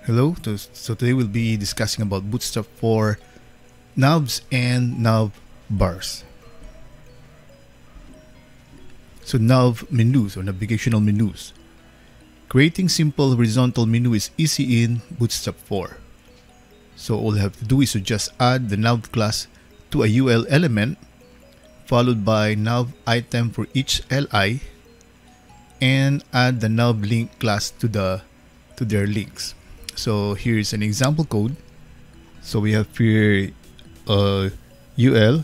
Hello, so today we'll be discussing about Bootstrap for navs and nav bars. So nav menus or navigational menus. Creating simple horizontal menu is easy in Bootstrap 4. So all you have to do is to just add the nav class to a UL element, followed by nav item for each LI, and add the nav link class to their links. So here is an example code. So we have here UL/UL,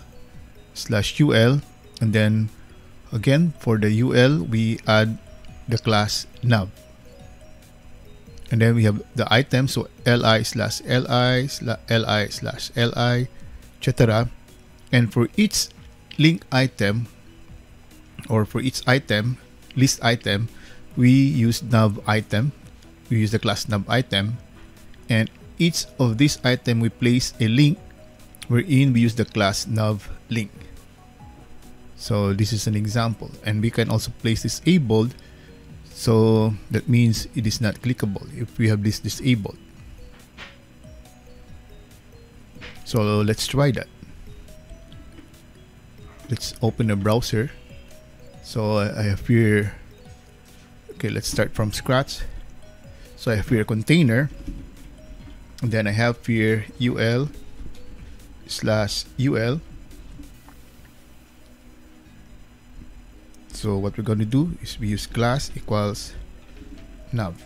and then again for the UL we add the class nav, and then we have the item, so li/li/li/li, etc. And for each link item or for each item, list item, we use nav item. We use the class nav item, and each of these item we place a link wherein we use the class nav link. So this is an example, and we can also place disabled, so that means it is not clickable if we have this disabled. So let's try that. Let's open a browser. So I have here, okay, let's start from scratch. So I have here a container, and then I have here UL/UL. So what we're going to do is we use class equals nav.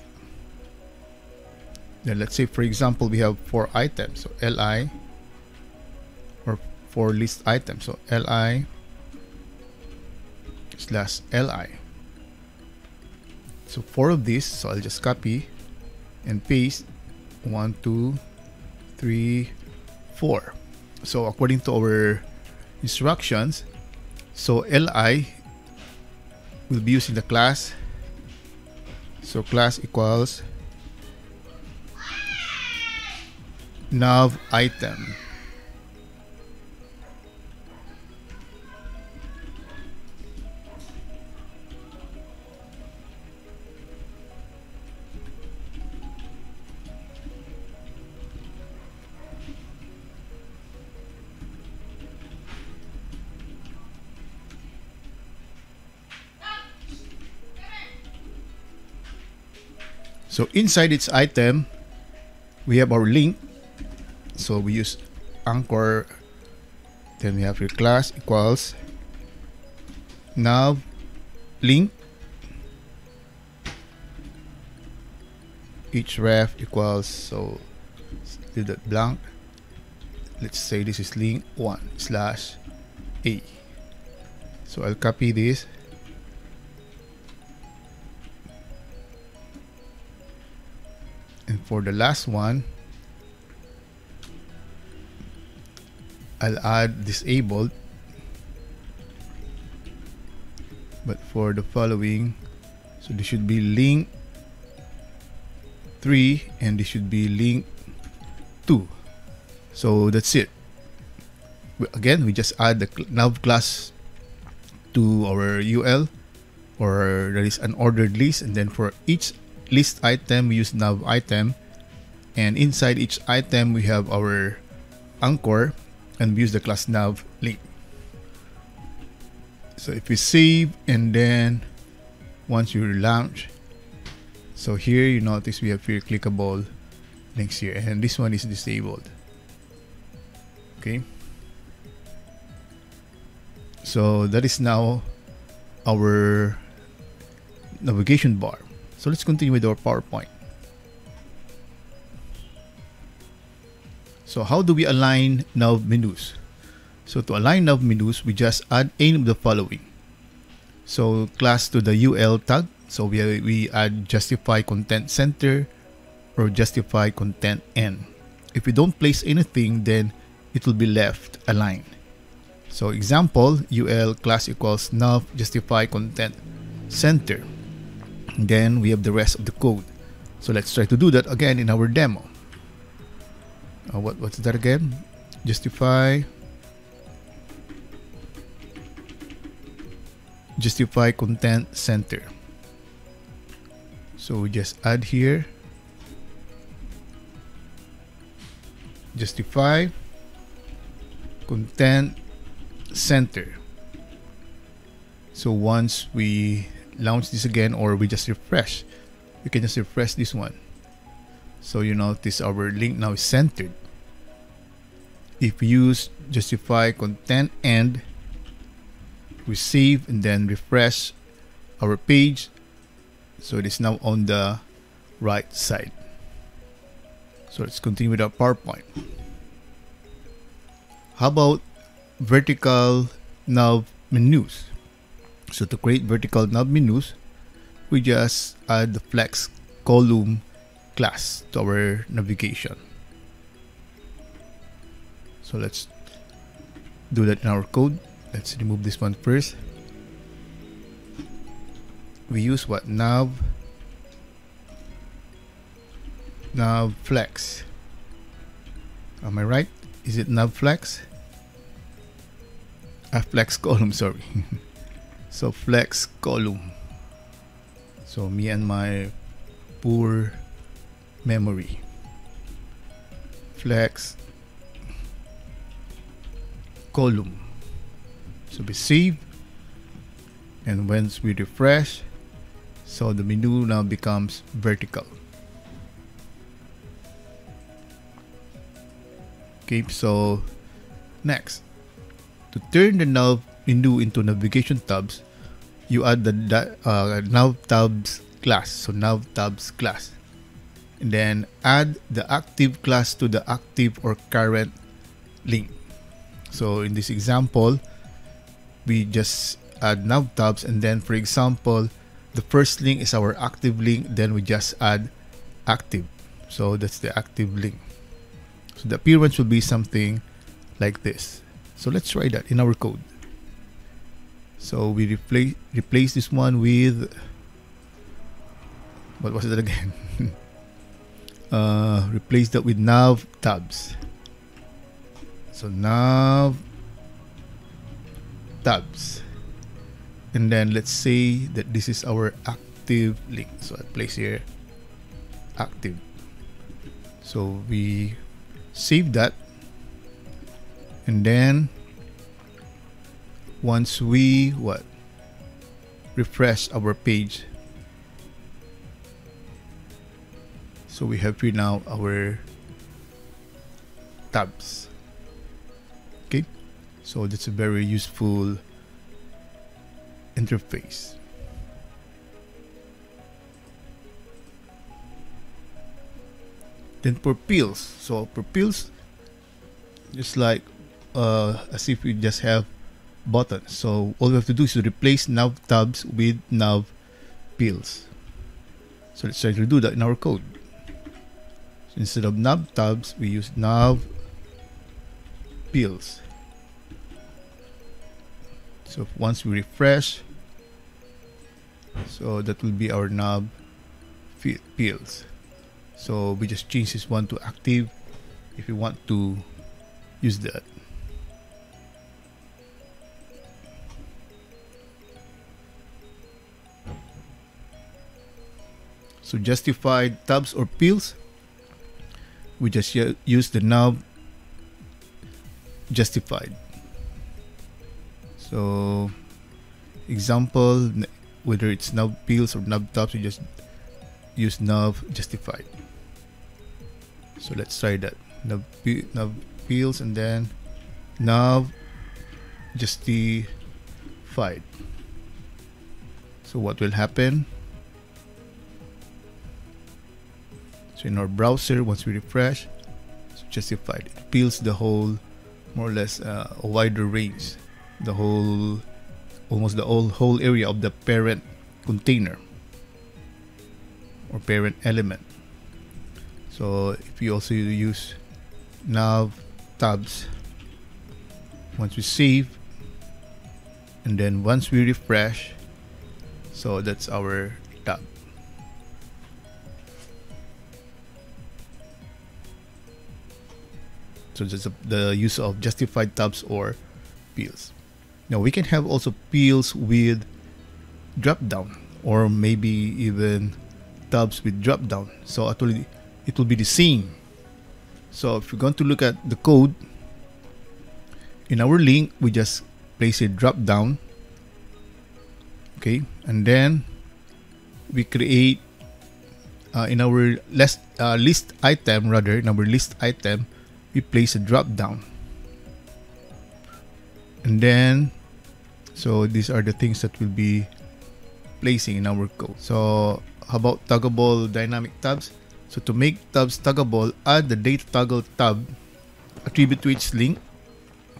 Then let's say, for example, we have 4 items, so LI, or 4 list items, so LI/LI. So 4 of these, so I'll just copy and paste 1, 2, 3, 4. So according to our instructions, so LI will be using the class, so class equals nav item. So inside its item, we have our link. So we use anchor. Then we have your class equals nav link. Each ref equals, so leave that blank. Let's say this is link 1/A. So I'll copy this. And for the last one, I'll add disabled. But for the following, so this should be link 3 and this should be link 2. So that's it. Again, we just add the nav class to our UL, or there is an ordered list, and then for each list item we use nav item, and inside each item we have our anchor, and we use the class nav link. So if we save, and then once you launch, so here you notice we have here clickable links here, and this one is disabled. Okay, so that is now our navigation bar. So let's continue with our PowerPoint. So how do we align nav menus? So to align nav menus, we just add any of the following. So class to the UL tag. So we add justify content center or justify content end. If we don't place anything, then it will be left aligned. So example, UL class equals nav justify content center. Then we have the rest of the code. So let's try to do that again in our demo. What's that again? Justify content center. So we just add here justify content center. So once we launch this again, or we just refresh, we can just refresh this one. So you notice our link now is centered. If we use justify content end, we save and then refresh our page, so it is now on the right side. So let's continue with our PowerPoint. How about vertical nav menus? So to create vertical nav menus, we just add the flex column class to our navigation. So let's do that in our code. Let's remove this one first. We use what? Nav flex. Am I right? Is it nav flex? Flex column, sorry. So flex column. So me and my poor memory. Flex column. So we save, and once we refresh, so the menu now becomes vertical. Okay, so next, to turn the nav menu into navigation tabs, you add the nav tabs class. So nav tabs class, and then add the active class to the active or current link. So in this example, we just add nav tabs, and then for example, the first link is our active link, then we just add active. So that's the active link. So the appearance will be something like this. So let's try that in our code. So we replace this one with, what was it again? Replace that with nav tabs. So nav tabs, and then let's say that this is our active link. So I place here active. So we save that, and then once we refresh our page, so we have here now our tabs. Okay, so that's a very useful interface. Then for pills, so for pills, just like as if we just have buttons. So all we have to do is to replace nav tabs with nav pills. So let's try to do that in our code. So instead of nav tabs, we use nav pills. So once we refresh, so that will be our nav pills. So we just change this one to active if you want to use that. So justified tabs or pills, we just use the nav justified. So example, whether it's nav pills or nav tabs, we just use nav justified. So let's try that. Nav pills and then nav justified. So what will happen? So in our browser, once we refresh, it's justified. It peels the whole, more or less, a wider range, the whole, almost the whole area of the parent container or parent element. So if you also use nav tabs, once we save, and then once we refresh, so that's our tab. So that's the use of justified tabs or peels. Now we can have also peels with drop down, or maybe even tabs with drop down. So actually it will be the same. So if we're going to look at the code, in our link, we just place a drop down. Okay, and then we create in our list item, we place a drop down. And then, so these are the things that we'll be placing in our code. So how about toggleable dynamic tabs? So to make tabs toggleable, add the data toggle tab attribute to its link.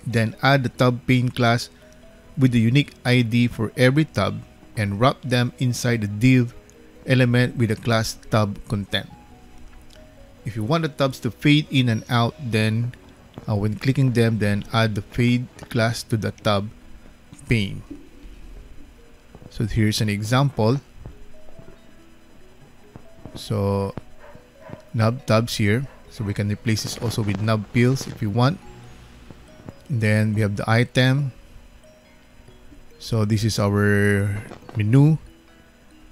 Then add the tab pane class with the unique ID for every tab and wrap them inside the div element with the class tab content. If you want the tabs to fade in and out, then when clicking them, then add the fade class to the tab pane. So here's an example. So nav tabs here, so we can replace this also with nav pills if you want. Then we have the item. So this is our menu,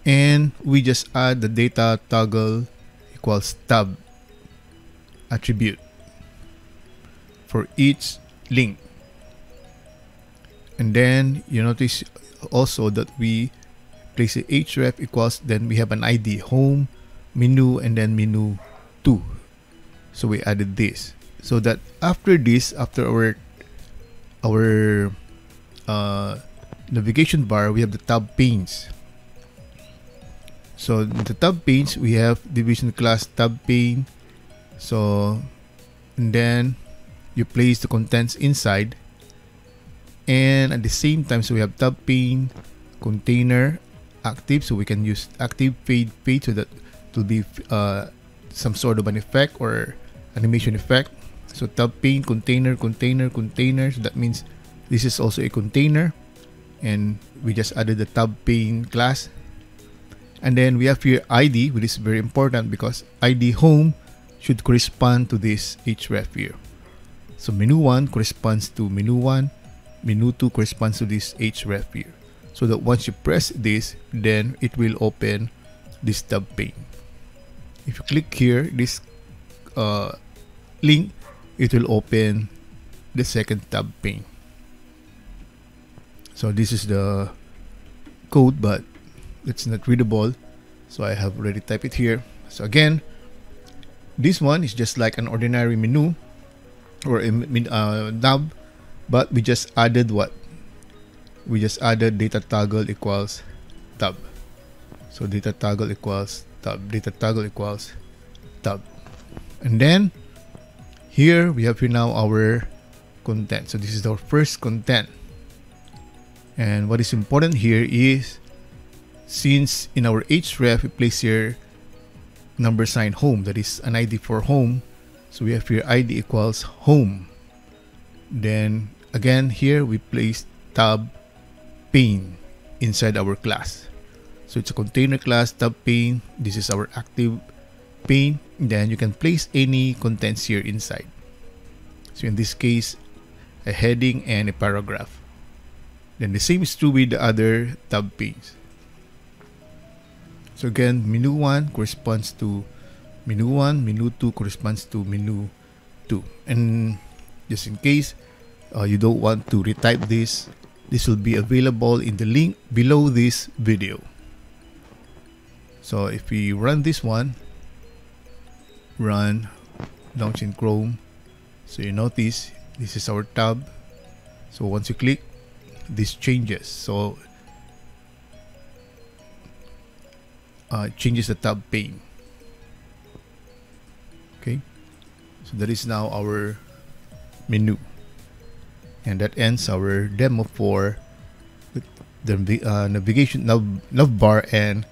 and we just add the data toggle equals tab attribute for each link. And then you notice also that we place a href equals, then we have an ID, home, menu, and then menu 2. So we added this, so that after this, after our navigation bar, we have the tab panes. So in the tab panes, we have division class tab pane. So and then you place the contents inside, and at the same time, so we have tab pane container active, so we can use active fade so that it will be some sort of an effect or animation effect. So tab pane container. So that means this is also a container, and we just added the tab pane class. And then we have here ID, which is very important because ID home should correspond to this href here. So menu 1 corresponds to menu 1, menu 2 corresponds to this href here. So that once you press this, then it will open this tab pane. If you click here, this link, it will open the second tab pane. So this is the code, but it's not readable, so I have already typed it here. So again, this one is just like an ordinary menu or a nav, but we just added what? We just added data toggle equals tab. So data toggle equals tab, data toggle equals tab. And then here we have here now our content. So this is our first content. And what is important here is, since in our href we place here number sign home, that is an ID for home, so we have here ID equals home. Then again here we place tab pane inside our class. So it's a container class tab pane. This is our active pane. Then you can place any contents here inside. So in this case, a heading and a paragraph. Then the same is true with the other tab panes. So again, menu 1 corresponds to menu 1, menu 2 corresponds to menu 2. And just in case you don't want to retype this, this will be available in the link below this video. So if we run this one, launch in Chrome, so you notice this is our tab. So once you click, this changes. So it changes the tab pane. Okay, so that is now our menu, and that ends our demo for the navigation nav bar and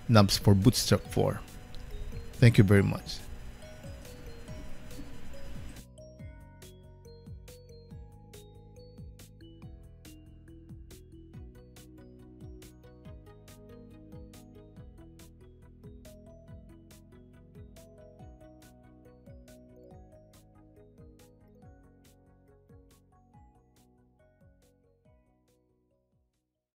navs for Bootstrap 4. Thank you very much.